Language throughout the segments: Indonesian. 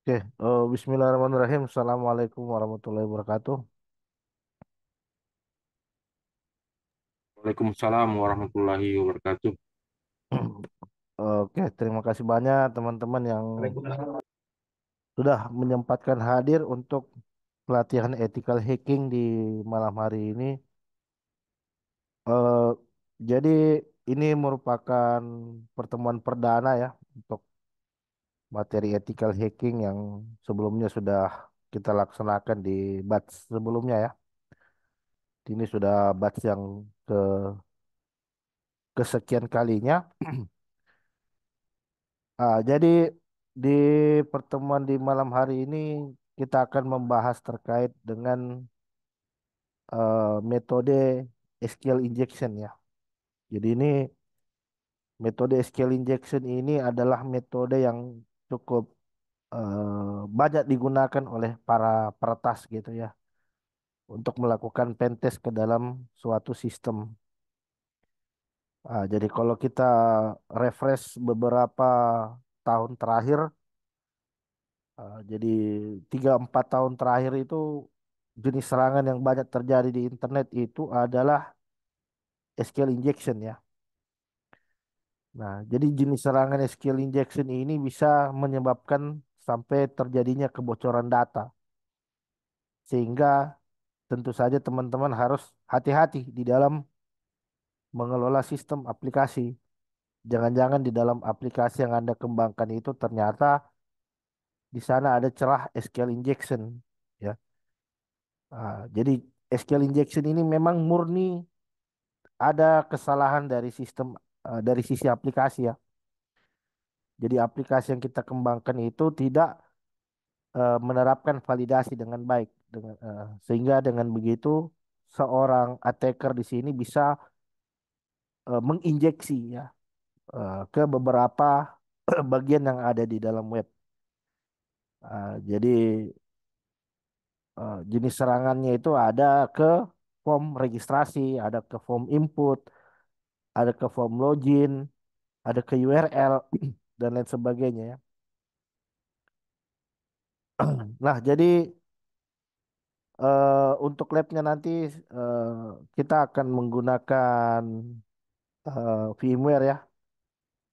Oke, Bismillahirrahmanirrahim. Assalamualaikum warahmatullahi wabarakatuh. Waalaikumsalam warahmatullahi wabarakatuh. Oke, terima kasih banyak teman-teman yang sudah menyempatkan hadir untuk pelatihan ethical hacking di malam hari ini. Eh, jadi ini merupakan pertemuan perdana ya untuk materi ethical hacking yang sebelumnya sudah kita laksanakan di batch sebelumnya ya. Ini sudah batch yang ke kesekian kalinya. Jadi di pertemuan di malam hari ini kita akan membahas terkait dengan metode SQL injection ya. Jadi ini metode SQL injection ini adalah metode yang cukup banyak digunakan oleh para peretas gitu ya untuk melakukan pentest ke dalam suatu sistem. Jadi kalau kita refresh beberapa tahun terakhir. Jadi 3-4 tahun terakhir itu jenis serangan yang banyak terjadi di internet itu adalah SQL injection ya. Nah, jadi jenis serangan SQL injection ini bisa menyebabkan sampai terjadinya kebocoran data. Sehingga tentu saja teman-teman harus hati-hati di dalam mengelola sistem aplikasi. Jangan-jangan di dalam aplikasi yang Anda kembangkan itu ternyata di sana ada celah SQL injection ya. Jadi SQL injection ini memang murni ada kesalahan dari sistem dari sisi aplikasi ya. Jadi aplikasi yang kita kembangkan itu tidak menerapkan validasi dengan baik sehingga dengan begitu seorang attacker di sini bisa menginjeksi ya ke beberapa bagian yang ada di dalam web. Jadi jenis serangannya itu ada ke form registrasi, ada ke form input, ada ke form login, ada ke URL dan lain sebagainya ya. Nah, jadi untuk labnya nanti eh, kita akan menggunakan VMware ya.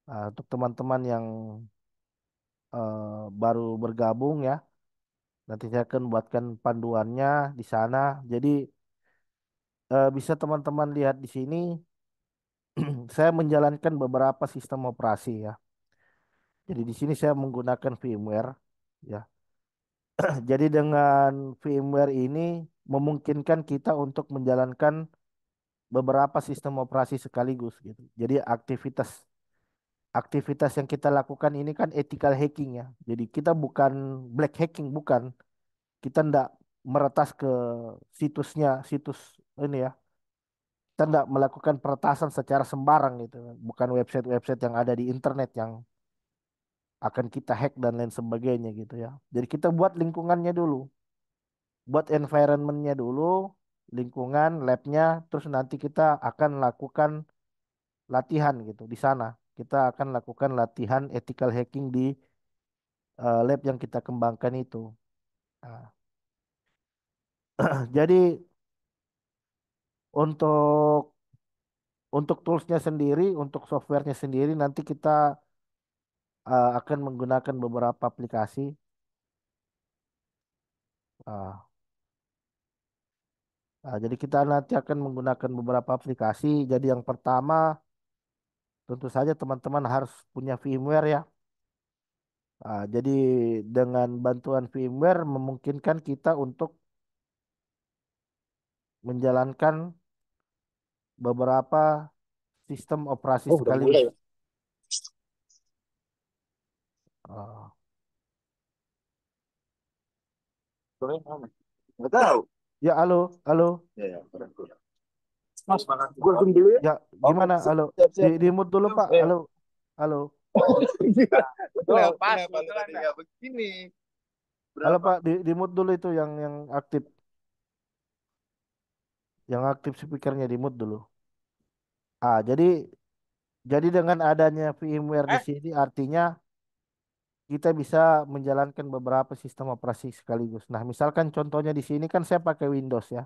Untuk teman-teman yang baru bergabung ya, nanti saya akan buatkan panduannya di sana. Jadi bisa teman-teman lihat di sini, saya menjalankan beberapa sistem operasi ya. Jadi di sini saya menggunakan VMware ya. Jadi dengan VMware ini memungkinkan kita untuk menjalankan beberapa sistem operasi sekaligus gitu. Jadi aktivitas yang kita lakukan ini kan ethical hacking ya. Jadi kita bukan black hacking, bukan. Kita ndak meretas ke situs ini ya. Kita ndak melakukan peretasan secara sembarang gitu. Bukan website-website yang ada di internet yang akan kita hack dan lain sebagainya gitu ya. Jadi kita buat lingkungannya dulu. Buat environmentnya dulu, lingkungan, labnya, terus nanti kita akan lakukan latihan gitu di sana. Kita akan lakukan latihan ethical hacking di lab yang kita kembangkan itu. Nah, jadi untuk toolsnya sendiri, untuk softwarenya sendiri nanti kita akan menggunakan beberapa aplikasi. Ah, jadi kita nanti akan menggunakan beberapa aplikasi. Jadi yang pertama tentu saja teman-teman harus punya VMware ya. Jadi dengan bantuan VMware memungkinkan kita untuk menjalankan beberapa sistem operasi Oh, udah sekaligus. mulai ya? Ah, Soalnya mana? Nggak tahu. ya, halo, halo. Ya, ya, keren, keren. Mas, gue zoom dulu ya. Ya, Oke, gimana? siap, Halo, siap, di siap. mute dulu Pak. Ya. Halo, halo, Oh, pas kenapa lu tadi nggak begini? halo Berapa? Pak. Di mute dulu itu yang aktif, speakernya di mute dulu. Jadi dengan adanya VMware di Eh, sini artinya kita bisa menjalankan beberapa sistem operasi sekaligus. Nah, misalkan contohnya di sini kan saya pakai Windows ya.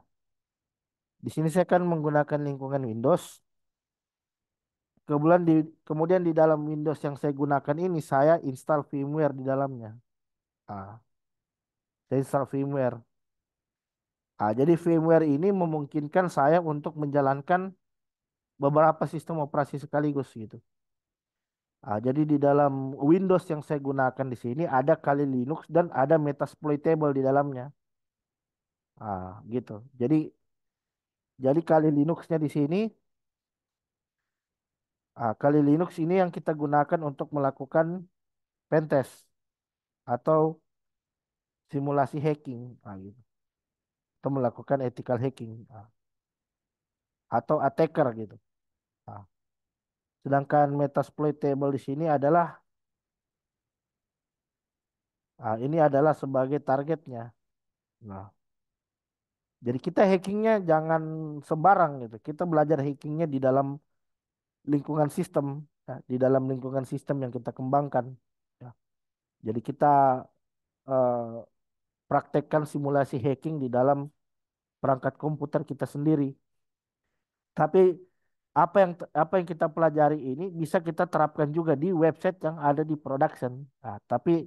Di sini saya kan menggunakan lingkungan Windows. Kemudian di dalam Windows yang saya gunakan ini saya install firmware di dalamnya. Ah, saya install firmware. Jadi firmware ini memungkinkan saya untuk menjalankan beberapa sistem operasi sekaligus gitu. Jadi di dalam Windows yang saya gunakan di sini ada Kali Linux dan ada Metasploitable di dalamnya. Gitu. Jadi Kali Linuxnya di sini, Kali Linux ini yang kita gunakan untuk melakukan pentest atau simulasi hacking, gitu. Atau melakukan ethical hacking, atau attacker gitu. Ah, Sedangkan Metasploitable di sini adalah, ini adalah sebagai targetnya. Nah, jadi kita hackingnya jangan sembarang gitu. Kita belajar hackingnya di dalam lingkungan sistem, ya, di dalam lingkungan sistem yang kita kembangkan. Ya. Jadi kita eh, praktekkan simulasi hacking di dalam perangkat komputer kita sendiri. Tapi apa yang kita pelajari ini bisa kita terapkan juga di website yang ada di production. Tapi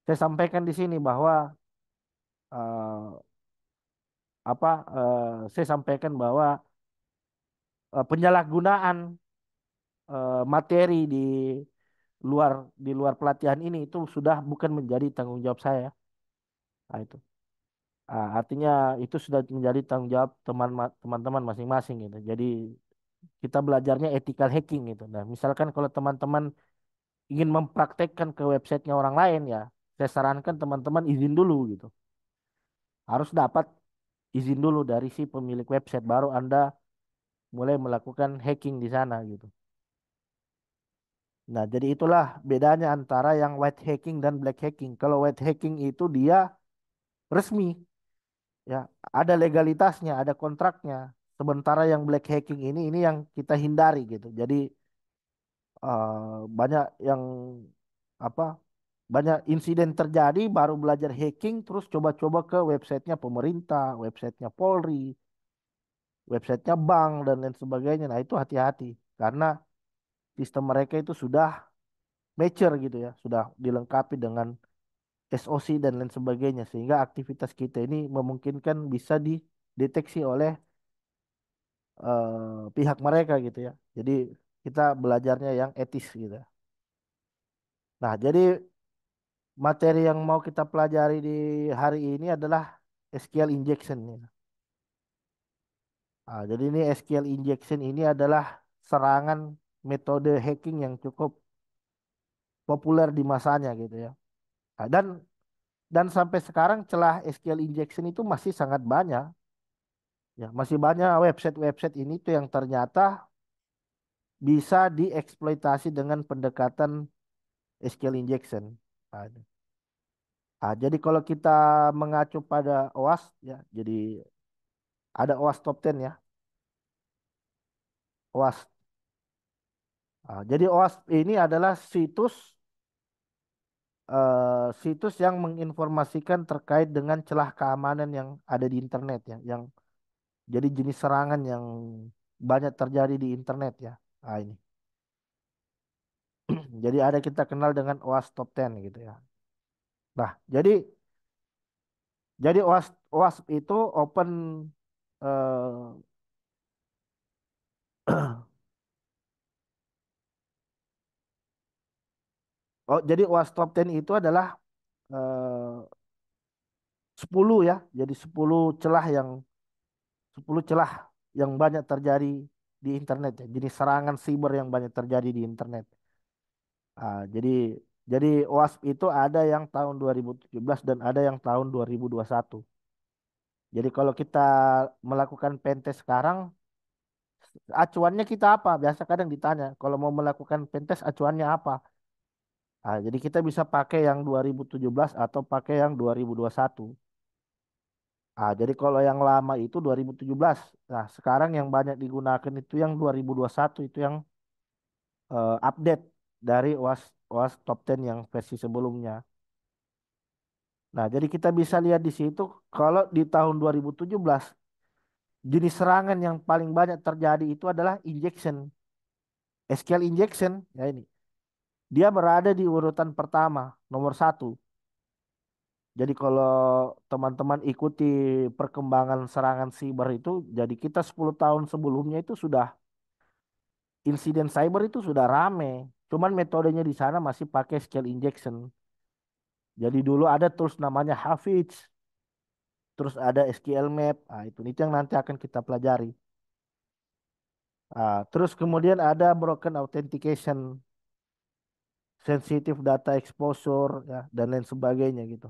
saya sampaikan di sini bahwa eh, saya sampaikan bahwa penyalahgunaan materi di luar pelatihan ini itu sudah bukan menjadi tanggung jawab saya. Itu. Artinya itu sudah menjadi tanggung jawab teman-teman masing-masing gitu. Jadi kita belajarnya ethical hacking gitu. Nah, misalkan kalau teman-teman ingin mempraktekkan ke websitenya orang lain ya, saya sarankan teman-teman izin dulu gitu. Harus dapat izin dulu dari si pemilik website baru Anda mulai melakukan hacking di sana gitu. Nah, jadi itulah bedanya antara yang white hacking dan black hacking. Kalau white hacking itu dia resmi, ya, ada legalitasnya, ada kontraknya. Sementara yang black hacking ini yang kita hindari gitu. Jadi banyak yang apa? Banyak insiden terjadi baru belajar hacking terus coba-coba ke websitenya pemerintah, websitenya Polri, websitenya bank dan lain sebagainya. Nah, itu hati-hati karena sistem mereka itu sudah mature gitu ya, sudah dilengkapi dengan SOC dan lain sebagainya sehingga aktivitas kita ini memungkinkan bisa dideteksi oleh pihak mereka gitu ya. Jadi kita belajarnya yang etis gitu. Nah, jadi materi yang mau kita pelajari di hari ini adalah SQL injection ya. Jadi ini SQL injection ini adalah serangan metode hacking yang cukup populer di masanya gitu ya. Dan sampai sekarang celah SQL injection itu masih sangat banyak. Ya, masih banyak website-website ini tuh yang ternyata bisa dieksploitasi dengan pendekatan SQL injection. Nah, ini. Jadi kalau kita mengacu pada OWASP ya, jadi ada OWASP Top 10 ya, OWASP. Jadi OWASP ini adalah situs yang menginformasikan terkait dengan celah keamanan yang ada di internet ya, yang jadi jenis serangan yang banyak terjadi di internet ya. Ini. Jadi ada kita kenal dengan OWASP Top 10 gitu ya. Nah, jadi OWASP itu open eh, jadi OWASP Top 10 itu adalah 10 ya. Jadi 10 celah yang banyak terjadi di internet ya. Jadi serangan siber yang banyak terjadi di internet. Jadi OWASP itu ada yang tahun 2017 dan ada yang tahun 2021. Jadi kalau kita melakukan pentest sekarang, acuannya kita apa? Biasa kadang ditanya, kalau mau melakukan pentest acuannya apa? Jadi kita bisa pakai yang 2017 atau pakai yang 2021. Jadi kalau yang lama itu 2017. Nah, sekarang yang banyak digunakan itu yang 2021 itu yang update. dari OWASP OWASP Top 10 yang versi sebelumnya. Nah, jadi kita bisa lihat di situ kalau di tahun 2017 jenis serangan yang paling banyak terjadi itu adalah injection, SQL injection ya ini. Dia berada di urutan pertama, nomor satu. Jadi kalau teman-teman ikuti perkembangan serangan siber itu, jadi kita 10 tahun sebelumnya itu sudah insiden cyber itu sudah rame. Cuman metodenya di sana masih pakai SQL injection. Jadi dulu ada tools namanya Hafiz, terus ada SQL Map. Nah, itu yang nanti akan kita pelajari. Terus kemudian ada broken authentication, sensitive data exposure, ya, dan lain sebagainya gitu.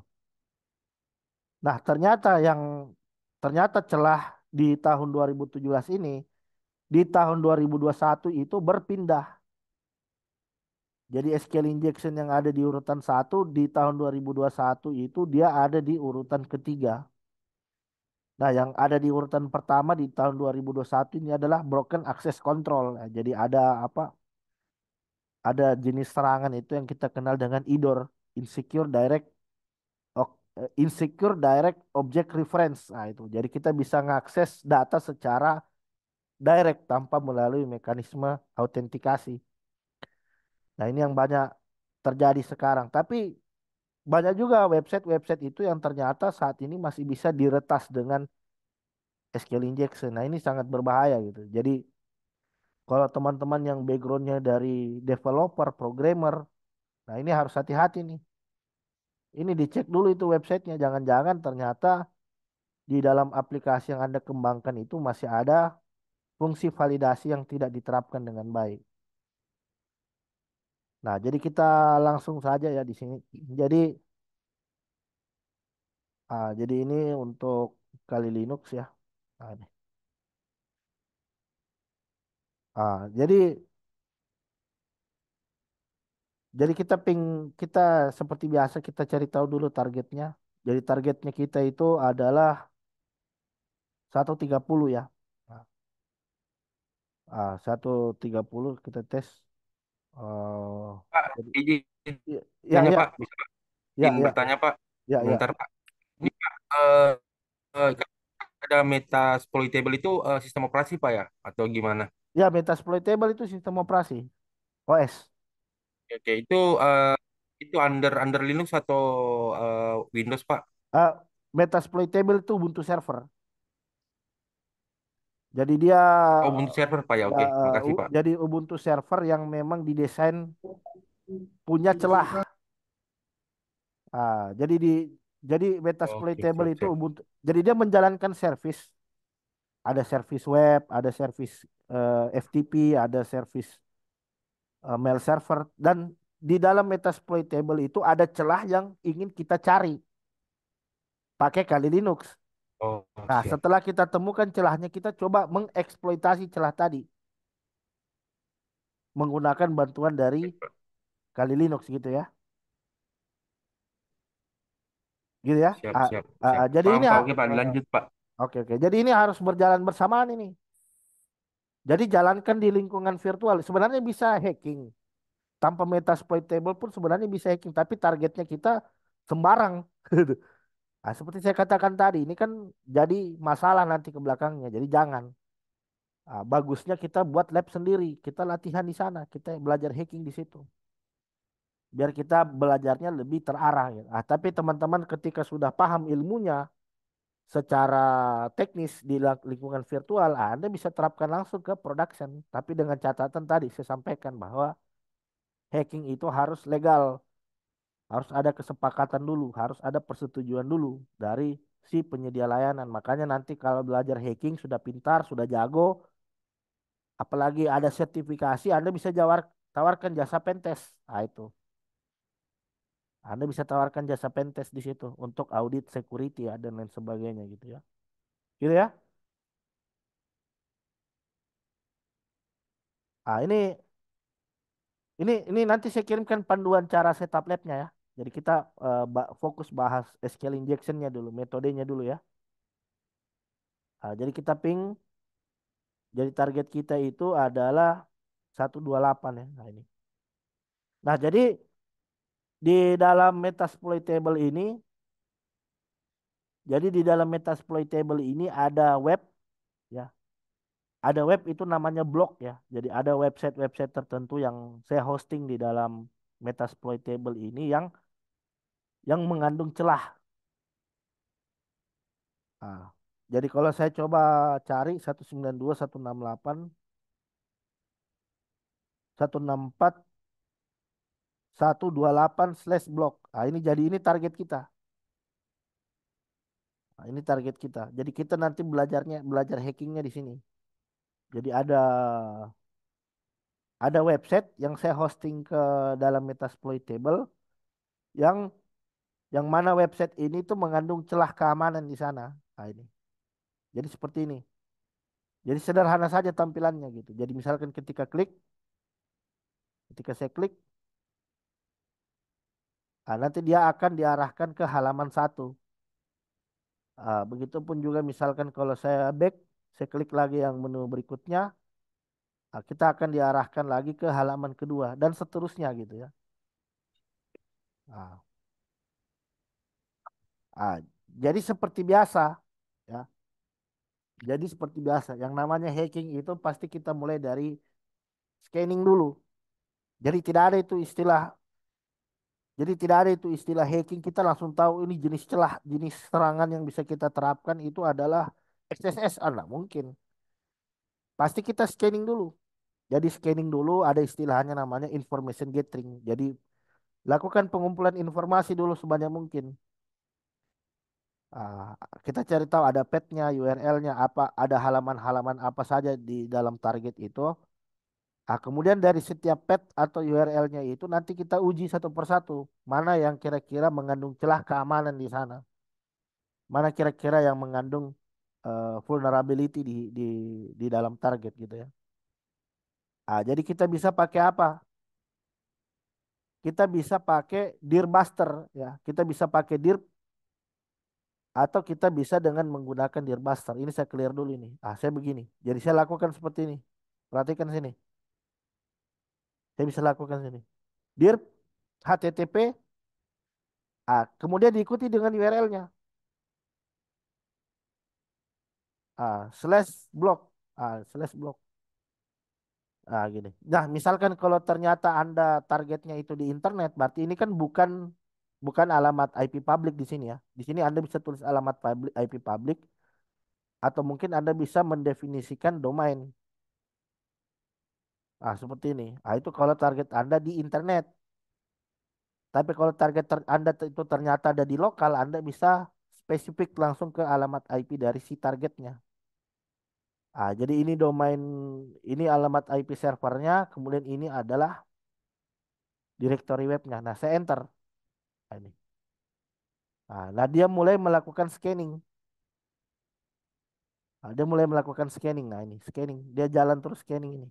Nah, ternyata celah di tahun 2017 ini, di tahun 2021 itu berpindah. Jadi SQL injection yang ada di urutan satu di tahun 2021 itu dia ada di urutan ketiga. Nah, yang ada di urutan pertama di tahun 2021 ini adalah broken access control. Nah, jadi ada apa? Ada jenis serangan itu yang kita kenal dengan IDOR, insecure direct object reference. Nah, itu. Jadi kita bisa mengakses data secara direct tanpa melalui mekanisme autentikasi. Nah, ini yang banyak terjadi sekarang. Tapi banyak juga website-website itu yang ternyata saat ini masih bisa diretas dengan SQL injection. Nah, ini sangat berbahaya gitu. Jadi kalau teman-teman yang backgroundnya dari developer, programmer, nah ini harus hati-hati nih. Ini dicek dulu itu websitenya. Jangan-jangan ternyata di dalam aplikasi yang Anda kembangkan itu masih ada fungsi validasi yang tidak diterapkan dengan baik. Nah, jadi kita langsung saja ya di sini. Jadi, jadi ini untuk kali Linux ya. Nah, ini. Jadi kita seperti biasa kita cari tahu dulu targetnya. Jadi targetnya kita itu adalah 130 ya. Nah, 130 kita tes. eh Pak, jadi, izin ya nanya ya Pak, bisa Pak? ya Izin ya bertanya Pak, ya ya sebentar Pak. Ini Pak, ada Metasploitable itu sistem operasi Pak ya? Atau gimana? ya Metasploitable itu sistem operasi OS. Oke, oke. Itu under under Linux atau Windows Pak? Eh, Metasploitable itu Ubuntu server. Jadi dia Oh, Ubuntu server Pak ya. Oke, makasih Pak. jadi Ubuntu server yang memang didesain punya celah. Jadi jadi Oke, Metasploitable siap itu siap. Ubuntu. Jadi dia menjalankan service, ada service web, ada service FTP, ada service mail server, dan di dalam Metasploitable itu ada celah yang ingin kita cari pakai kali Linux. Oh, Nah, siap. setelah kita temukan celahnya, kita coba mengeksploitasi celah tadi menggunakan bantuan dari kali Linux gitu ya. Gitu ya. Siap siap siap. Jadi Paham ini Pak. Oke Pak, dilanjut Pak. oke oke. Jadi ini harus berjalan bersamaan ini. Jadi jalankan di lingkungan virtual. Sebenarnya bisa hacking. Tanpa Metasploitable pun sebenarnya bisa hacking. Tapi targetnya kita sembarang. Seperti saya katakan tadi, ini kan jadi masalah nanti ke belakangnya. Jadi jangan. Bagusnya kita buat lab sendiri. Kita latihan di sana. Kita belajar hacking di situ. Biar kita belajarnya lebih terarah. Gitu. Tapi teman-teman ketika sudah paham ilmunya secara teknis di lingkungan virtual, Anda bisa terapkan langsung ke production. Tapi dengan catatan tadi saya sampaikan bahwa hacking itu harus legal, harus ada kesepakatan dulu, harus ada persetujuan dulu dari si penyedia layanan. Makanya nanti kalau belajar hacking sudah pintar, sudah jago, apalagi ada sertifikasi, Anda bisa tawarkan jasa pentest. Nah, itu. Anda bisa tawarkan jasa pentest di situ untuk audit security ya dan lain sebagainya gitu ya. Gitu ya. Ini nanti saya kirimkan panduan cara setup labnya ya. Jadi kita fokus bahas SQL injectionnya dulu, metodenya dulu ya. Jadi kita ping, jadi target kita itu adalah 128 ya. Nah ini. Nah, jadi di dalam Metasploitable ini, jadi di dalam Metasploitable ini ada web ya. Ada web itu namanya blog ya. Jadi ada website-website tertentu yang saya hosting di dalam Metasploitable ini yang mengandung celah. Nah, jadi kalau saya coba cari 192, 168, 164, 128/blog. Nah, ini target kita. Nah, ini target kita. Jadi kita nanti belajar hackingnya di sini. Jadi ada website yang saya hosting ke dalam Metasploitable yang yang mana website ini tuh mengandung celah keamanan di sana. Nah, ini. Jadi seperti ini. Jadi sederhana saja tampilannya gitu. Jadi misalkan ketika saya klik, nah, nanti dia akan diarahkan ke halaman satu. Begitupun juga misalkan kalau saya klik lagi yang menu berikutnya, kita akan diarahkan lagi ke halaman kedua dan seterusnya gitu ya. Ah, ah, jadi seperti biasa ya. Jadi seperti biasa, yang namanya hacking itu pasti kita mulai dari scanning dulu. Jadi tidak ada itu istilah, jadi tidak ada itu istilah hacking. Kita langsung tahu ini jenis celah, jenis serangan yang bisa kita terapkan itu adalah XSS. Nggak mungkin. Pasti kita scanning dulu. Jadi scanning dulu ada istilahnya namanya information gathering. Jadi lakukan pengumpulan informasi dulu sebanyak mungkin. Ah, kita cari tahu ada path-nya, URL-nya, apa, ada halaman-halaman apa saja di dalam target itu. Kemudian dari setiap path atau URL-nya itu nanti kita uji satu persatu. Mana yang kira-kira mengandung celah keamanan di sana. Mana kira-kira yang mengandung vulnerability di dalam target gitu ya. Jadi kita bisa pakai apa? Kita bisa pakai Dearbuster ya. Kita bisa pakai Dear atau kita bisa dengan menggunakan Dearbuster. Ini saya clear dulu ini. Saya begini. Jadi saya lakukan seperti ini. Perhatikan sini. Saya bisa lakukan sini. Dir HTTP, kemudian diikuti dengan URL-nya. Slash blog. Slash blog. Gini. Nah, misalkan kalau ternyata Anda targetnya itu di internet, berarti ini kan bukan bukan alamat IP public di sini ya. Di sini Anda bisa tulis alamat public, IP public, atau mungkin Anda bisa mendefinisikan domain. Seperti ini. Itu kalau target Anda di internet. Tapi kalau Anda itu ternyata ada di lokal, Anda bisa spesifik langsung ke alamat IP dari si targetnya. Jadi ini domain, ini alamat IP servernya, kemudian ini adalah directory webnya. Nah, saya enter. Ini. Nah, dia mulai melakukan scanning. Dia mulai melakukan scanning. Nah, ini scanning. Dia jalan terus scanning ini.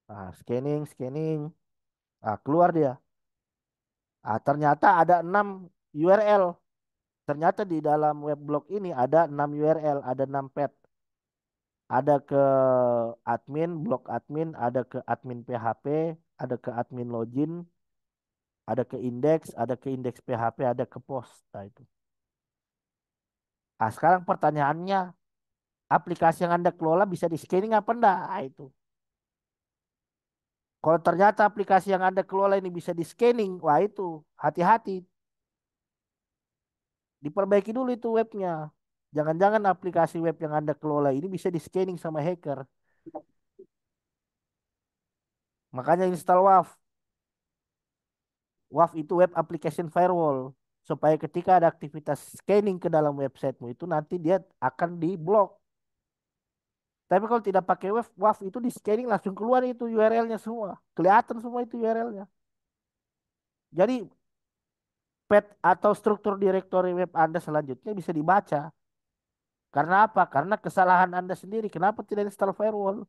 Nah, scanning, scanning. Keluar dia. Ternyata ada 6 URL. Ternyata di dalam web blog ini ada 6 URL, ada 6 path. Ada ke admin, blog admin, ada ke admin PHP, ada ke admin login, ada ke indeks PHP, ada ke post. Nah, itu. Sekarang pertanyaannya, aplikasi yang Anda kelola bisa di scanning apa enggak? Itu. Kalau ternyata aplikasi yang Anda kelola ini bisa di scanning, wah itu hati-hati. Diperbaiki dulu itu webnya. Jangan-jangan aplikasi web yang Anda kelola ini bisa di scanning sama hacker. Makanya install WAF. WAF itu Web Application Firewall. Supaya ketika ada aktivitas scanning ke dalam websitemu itu nanti dia akan diblok. Tapi kalau tidak pakai WAF itu di scanning langsung keluar itu URL-nya semua. Kelihatan semua itu URL-nya. Jadi path atau struktur direktori web Anda selanjutnya bisa dibaca. Karena apa? Karena kesalahan Anda sendiri. Kenapa tidak install firewall?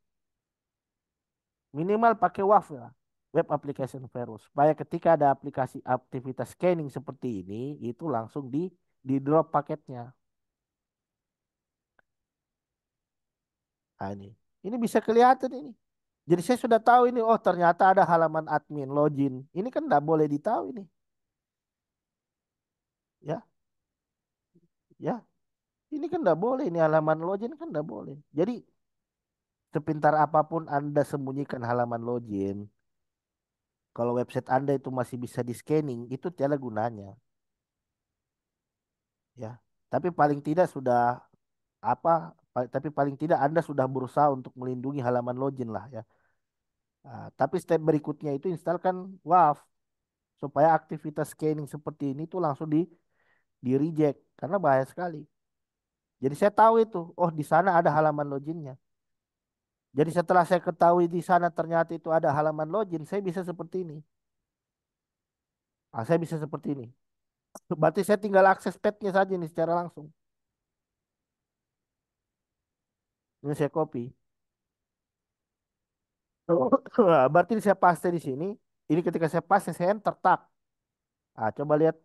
Minimal pakai WAF ya. Web Application Firewall. Supaya ketika ada aplikasi aktivitas scanning seperti ini, itu langsung di drop paketnya. Nah, ini bisa kelihatan ini. Jadi saya sudah tahu ini. Oh ternyata ada halaman admin login. Ini kan nggak boleh ditahu ini. Ya, ya. Ini kan nggak boleh. Ini halaman login kan nggak boleh. Jadi sepintar apapun Anda sembunyikan halaman login, kalau website Anda itu masih bisa di scanning, itu tiada gunanya. Ya, tapi paling tidak sudah apa? Tapi paling tidak Anda sudah berusaha untuk melindungi halaman login lah ya. Nah, tapi step berikutnya itu instalkan WAF supaya aktivitas scanning seperti ini tuh langsung di reject karena bahaya sekali. Jadi saya tahu itu, oh di sana ada halaman loginnya. Jadi setelah saya ketahui di sana ternyata itu ada halaman login, saya bisa seperti ini. Ah, saya bisa seperti ini. Berarti saya tinggal akses page-nya saja nih secara langsung. Ini saya copy. Nah, berarti saya paste di sini. Ini ketika saya paste, saya enter tab. Ah, coba lihat.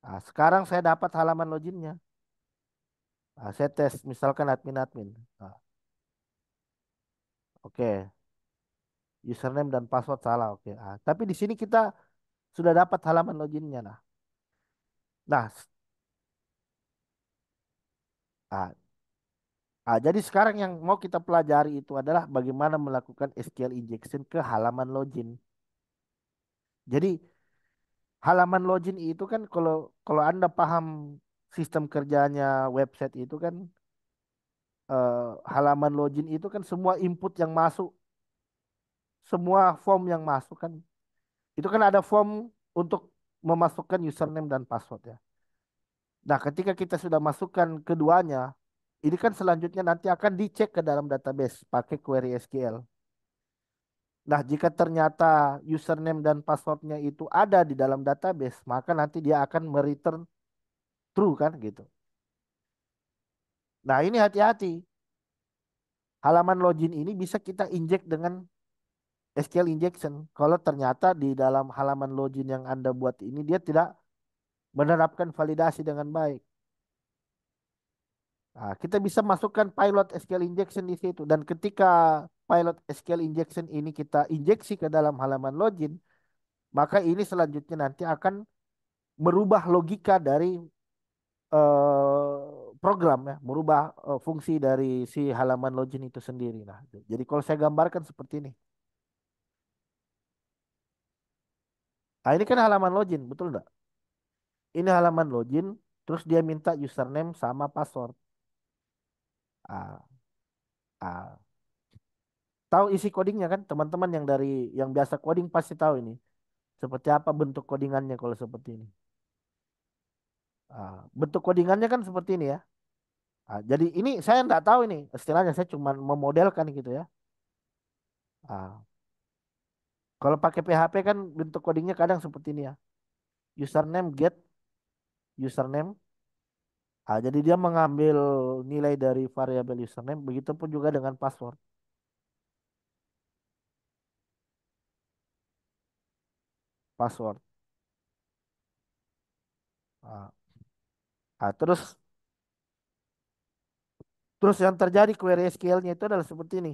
Ah, sekarang saya dapat halaman loginnya. Ah, saya tes, misalkan admin-admin. Ah, oke, username dan password salah. Oke. Ah, tapi di sini kita sudah dapat halaman loginnya. Nah, ah, jadi sekarang yang mau kita pelajari itu adalah bagaimana melakukan SQL injection ke halaman login. Jadi halaman login itu kan kalau kalau Anda paham sistem kerjanya website itu kan halaman login itu kan semua input yang masuk, semua form yang masuk kan. Itu kan ada form untuk memasukkan username dan password ya. Nah, ketika kita sudah masukkan keduanya, ini kan selanjutnya nanti akan dicek ke dalam database pakai query SQL. Nah, jika ternyata username dan passwordnya itu ada di dalam database, maka nanti dia akan mereturn true kan gitu. Nah, ini hati-hati. Halaman login ini bisa kita injek dengan SQL injection. Kalau ternyata di dalam halaman login yang Anda buat ini dia tidak menerapkan validasi dengan baik. Nah, kita bisa masukkan pilot SQL injection di situ. Dan ketika pilot SQL injection ini kita injeksi ke dalam halaman login, maka ini selanjutnya nanti akan merubah logika dari program ya, merubah fungsi dari si halaman login itu sendiri. Nah, jadi kalau saya gambarkan seperti ini. Nah, ini kan halaman login, betul nggak? Ini halaman login, terus dia minta username sama password. Ah, ah. Tahu isi codingnya kan? Teman-teman yang dari yang biasa coding pasti tahu ini. Seperti apa bentuk codingannya kalau seperti ini. Ah, bentuk codingannya kan seperti ini ya. Ah, jadi ini saya nggak tahu ini istilahnya, saya cuma memodelkan gitu ya. Ah, kalau pakai PHP kan bentuk codingnya kadang seperti ini ya. Username get username. Ah, jadi dia mengambil nilai dari variabel username. Begitupun juga dengan password. Password. Ah, terus terus yang terjadi query SQL-nya itu adalah seperti ini.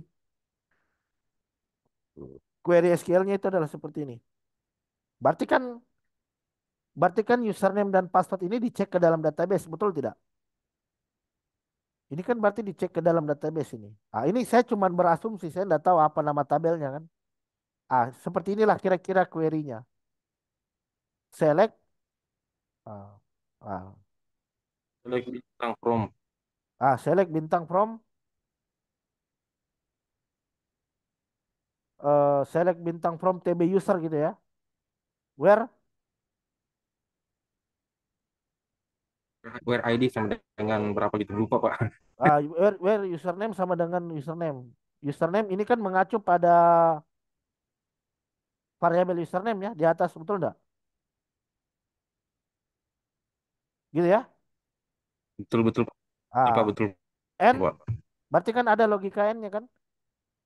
Query SQL-nya itu adalah seperti ini. Berarti kan berarti kan username dan password ini dicek ke dalam database, betul tidak? Ini kan berarti dicek ke dalam database ini. Ah, ini saya cuma berasumsi, saya tidak tahu apa nama tabelnya kan. Ah, seperti inilah kira-kira query-nya. Select, ah, ah, Lagi bintang from. select bintang from, select bintang from TB user gitu ya. Where, Where ID sama dengan berapa gitu lupa Pak. where username sama dengan username. Username ini kan mengacu pada variabel username ya di atas, betul enggak? Gitu ya. Betul betul Pak Ah, betul N Pak. berarti kan ada logika N-nya kan?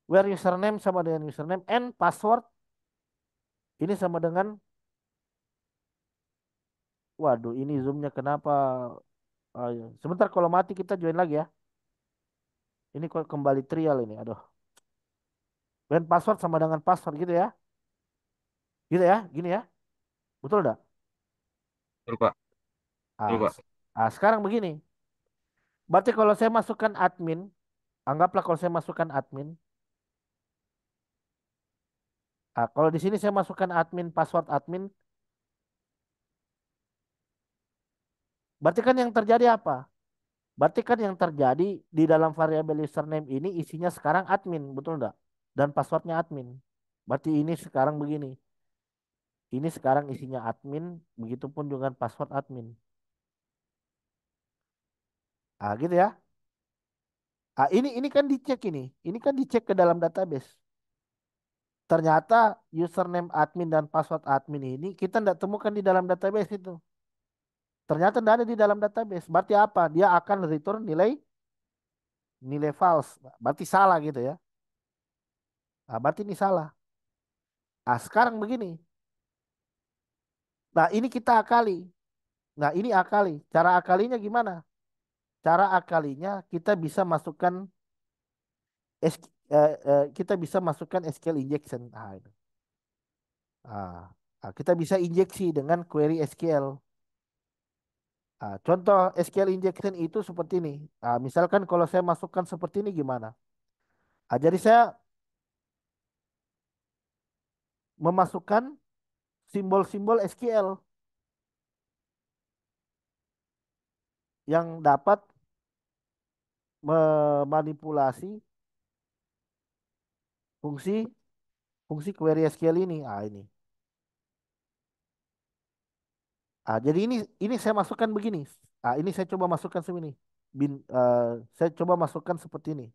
Where username sama dengan username, N password ini sama dengan, waduh ini zoomnya kenapa? Ah, iya. Sebentar kalau mati kita join lagi ya. Ini kok kembali trial ini. Aduh. Dan password sama dengan password gitu ya. Gitu ya, gini ya. Betul enggak? Betul, Pak. Betul, Ah, Pak. sekarang begini. Berarti kalau saya masukkan admin, anggaplah kalau saya masukkan admin, kalau di sini saya masukkan admin, password admin, berarti kan yang terjadi apa? Berarti kan yang terjadi di dalam variabel username ini isinya sekarang admin, betul enggak? Dan passwordnya admin. Berarti ini sekarang begini. Ini sekarang isinya admin, begitupun dengan password admin. Ah, gitu ya. Ah, ini kan dicek ini. Ini kan dicek ke dalam database. Ternyata username admin dan password admin ini kita tidak temukan di dalam database itu. Ternyata tidak ada di dalam database. Berarti apa? Dia akan return nilai nilai false. Berarti salah gitu ya. Ah, berarti ini salah. Ah, sekarang begini. Nah, ini kita akali. Nah, ini akali. Cara akalinya gimana? Cara akalinya kita bisa masukkan kita bisa masukkan SQL injection. Ah, itu. Kita bisa injeksi dengan query SQL. Contoh SQL injection itu seperti ini. Misalkan kalau saya masukkan seperti ini gimana? Jadi saya memasukkan simbol-simbol SQL yang dapat memanipulasi fungsi fungsi query SQL ini. Ini. Jadi ini saya masukkan begini. Ini saya coba masukkan seperti ini. Saya coba masukkan seperti ini.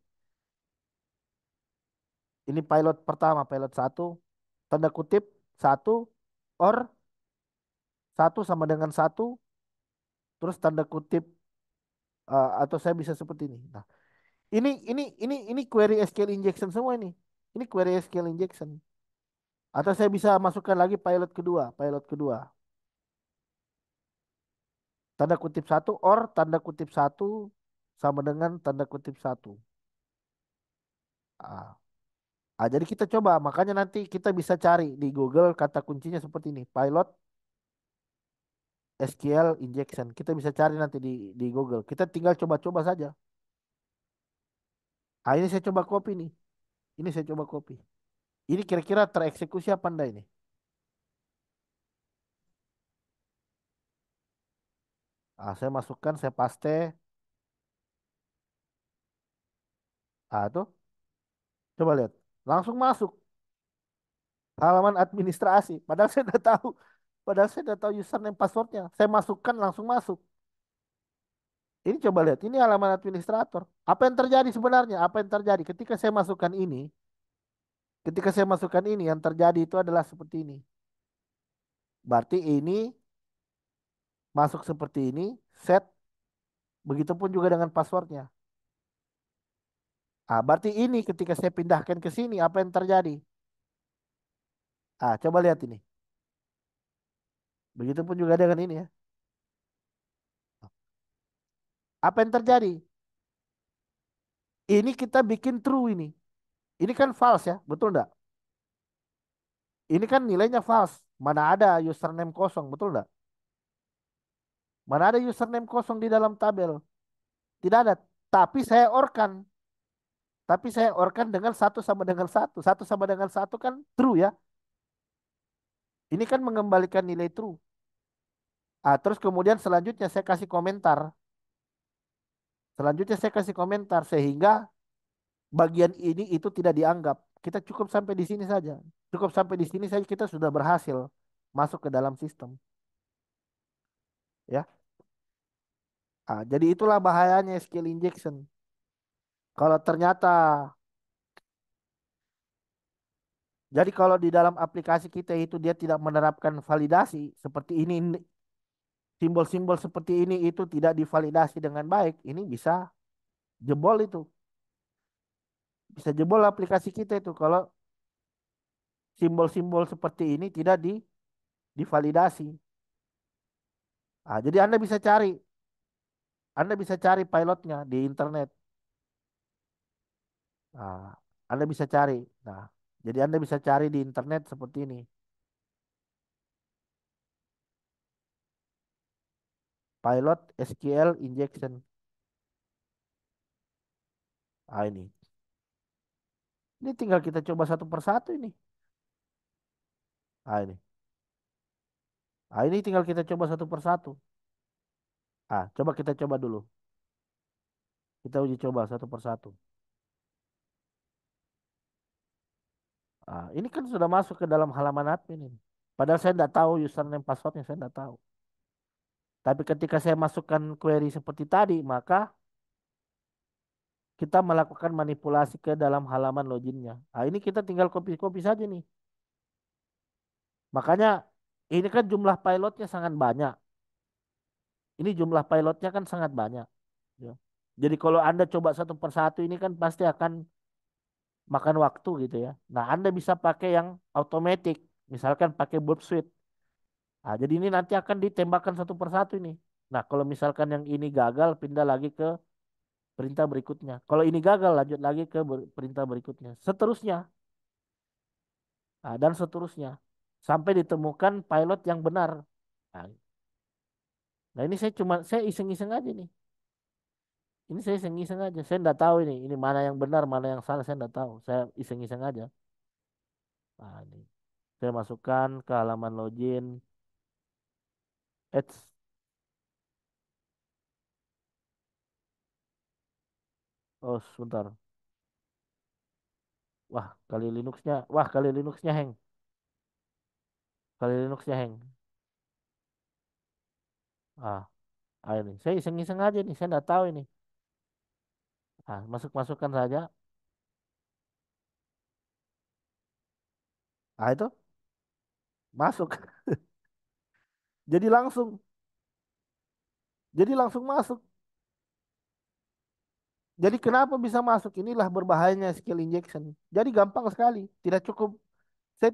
Ini pilot pertama, pilot satu, tanda kutip satu, or satu sama dengan satu, terus tanda kutip atau saya bisa seperti ini. Nah, ini query SQL injection semua ini. Ini query SQL injection. Atau saya bisa masukkan lagi pilot kedua, pilot kedua. Tanda kutip satu, or tanda kutip satu sama dengan tanda kutip satu. Ah. Jadi kita coba, makanya nanti kita bisa cari di Google kata kuncinya seperti ini, pilot SQL injection. Kita bisa cari nanti di Google. Kita tinggal coba-coba saja. Ini saya coba copy nih. Ini saya coba copy. Ini kira-kira tereksekusi apa enggak ini? Saya masukkan, saya paste. Tuh, coba lihat. Langsung masuk halaman administrasi. Padahal saya udah tahu. Padahal saya udah tahu username passwordnya. Saya masukkan langsung masuk. Ini coba lihat. Ini halaman administrator. Apa yang terjadi sebenarnya? Apa yang terjadi ketika saya masukkan ini? Ketika saya masukkan ini, yang terjadi itu adalah seperti ini. Berarti ini masuk seperti ini, set, begitupun juga dengan passwordnya. Berarti ini ketika saya pindahkan ke sini, apa yang terjadi? Coba lihat ini. Begitupun juga dengan ini ya. Apa yang terjadi? Ini kita bikin true ini. Ini kan false ya, betul enggak? Ini kan nilainya false. Mana ada username kosong, betul enggak? Mana ada username kosong di dalam tabel? Tidak ada. Tapi saya orkan. Tapi saya orkan dengan satu sama dengan satu. Satu sama dengan satu kan true ya. Ini kan mengembalikan nilai true. Terus kemudian selanjutnya saya kasih komentar. Selanjutnya saya kasih komentar sehingga bagian ini itu tidak dianggap. Kita cukup sampai di sini saja. Cukup sampai di sini saja kita sudah berhasil masuk ke dalam sistem. Ya. Jadi itulah bahayanya skill injection. Kalau ternyata, jadi kalau di dalam aplikasi kita itu dia tidak menerapkan validasi seperti ini, simbol-simbol seperti ini itu tidak divalidasi dengan baik, ini bisa jebol itu. Bisa jebol aplikasi kita itu kalau simbol-simbol seperti ini tidak divalidasi. Jadi Anda bisa cari pilotnya di internet. Nah, Anda bisa cari. Nah, jadi Anda bisa cari di internet seperti ini. Pilot SQL injection. Ah ini. Ini tinggal kita coba satu persatu ini. Ah ini. Ah ini tinggal kita coba satu persatu. Ah, coba kita coba dulu. Kita uji coba satu persatu. Ah, ini kan sudah masuk ke dalam halaman admin ini. Padahal saya tidak tahu username passwordnya, saya tidak tahu. Tapi ketika saya masukkan query seperti tadi, maka kita melakukan manipulasi ke dalam halaman loginnya. Nah, ini kita tinggal copy-copy saja nih. Makanya ini kan jumlah pilotnya sangat banyak. Ini jumlah pilotnya kan sangat banyak. Ya. Jadi kalau Anda coba satu persatu ini kan pasti akan makan waktu gitu ya. Nah, Anda bisa pakai yang automatic. Misalkan pakai burp suite. Nah, jadi ini nanti akan ditembakkan satu persatu ini. Nah, kalau misalkan yang ini gagal, pindah lagi ke perintah berikutnya. Kalau ini gagal, lanjut lagi ke perintah berikutnya. Seterusnya. Nah, dan seterusnya. Sampai ditemukan pilot yang benar. Nah, nah, ini saya iseng-iseng aja nih. Ini saya iseng-iseng aja. Saya nggak tahu ini mana yang benar, mana yang salah. Saya nggak tahu. Saya iseng-iseng aja. Nah, ini saya masukkan ke halaman login. Ads. Oh, sebentar. Kali Linuxnya hang. Kali Linuxnya hang. Ah, ini. Saya iseng-iseng aja nih. Saya nggak tahu ini. Ah, masukkan saja. Ah, itu masuk. Jadi langsung. Jadi langsung masuk. Jadi kenapa bisa masuk? Inilah berbahayanya skill injection. Jadi gampang sekali. Tidak cukup. Saya,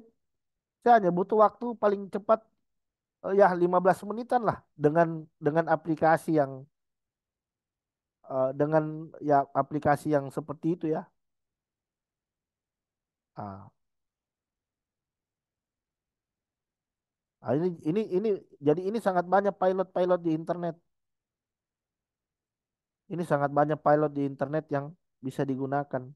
saya hanya butuh waktu paling cepat ya 15 menitan lah dengan aplikasi yang dengan ya aplikasi yang seperti itu ya. Ah, ini jadi ini sangat banyak pilot-pilot di internet. Ini sangat banyak pilot di internet yang bisa digunakan.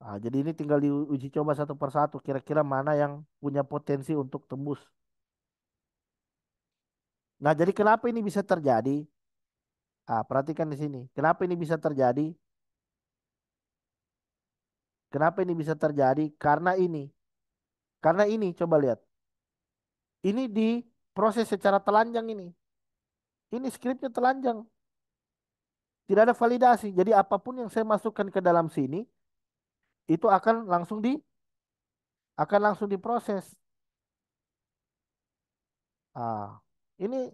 Ah, jadi ini tinggal diuji coba satu persatu. Kira-kira mana yang punya potensi untuk tembus. Nah, jadi kenapa ini bisa terjadi? Ah, perhatikan di sini. Kenapa ini bisa terjadi? Kenapa ini bisa terjadi? Karena ini coba lihat. Ini diproses secara telanjang ini. Ini skripnya telanjang. Tidak ada validasi. Jadi apapun yang saya masukkan ke dalam sini itu akan langsung diproses. Ah, ini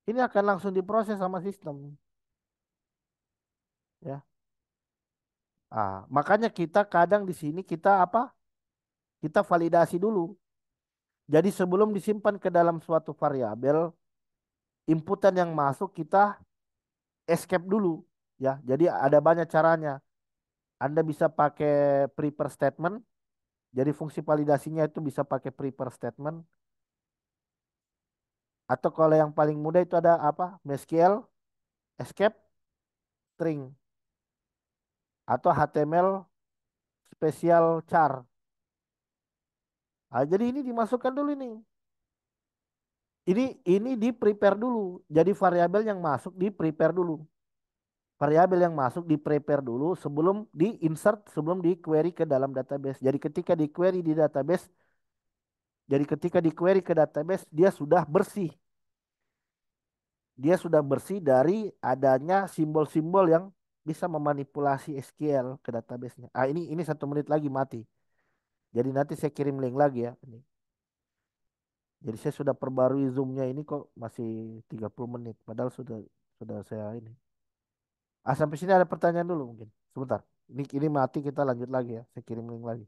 ini akan langsung diproses sama sistem, ya. Makanya kita kadang di sini kita apa? Kita validasi dulu. Jadi sebelum disimpan ke dalam suatu variabel, inputan yang masuk kita escape dulu, ya. Jadi ada banyak caranya. Anda bisa pakai prepare statement. Jadi fungsi validasinya itu bisa pakai prepare statement. Atau kalau yang paling mudah itu ada apa? MySQL escape string atau HTML special char. Jadi ini dimasukkan dulu ini. Ini di prepare dulu. Jadi variabel yang masuk di prepare dulu. Variabel yang masuk di prepare dulu sebelum di insert, sebelum di query ke dalam database. Jadi ketika di query ke database dia sudah bersih. Dia sudah bersih dari adanya simbol-simbol yang bisa memanipulasi SQL ke database-nya. Ini 1 menit lagi mati. Jadi nanti saya kirim link lagi ya. Ini. Jadi saya sudah perbarui Zoom-nya ini kok masih 30 menit. Padahal sudah saya ini. Sampai sini ada pertanyaan dulu mungkin. Sebentar. Ini mati kita lanjut lagi ya. Saya kirim link lagi.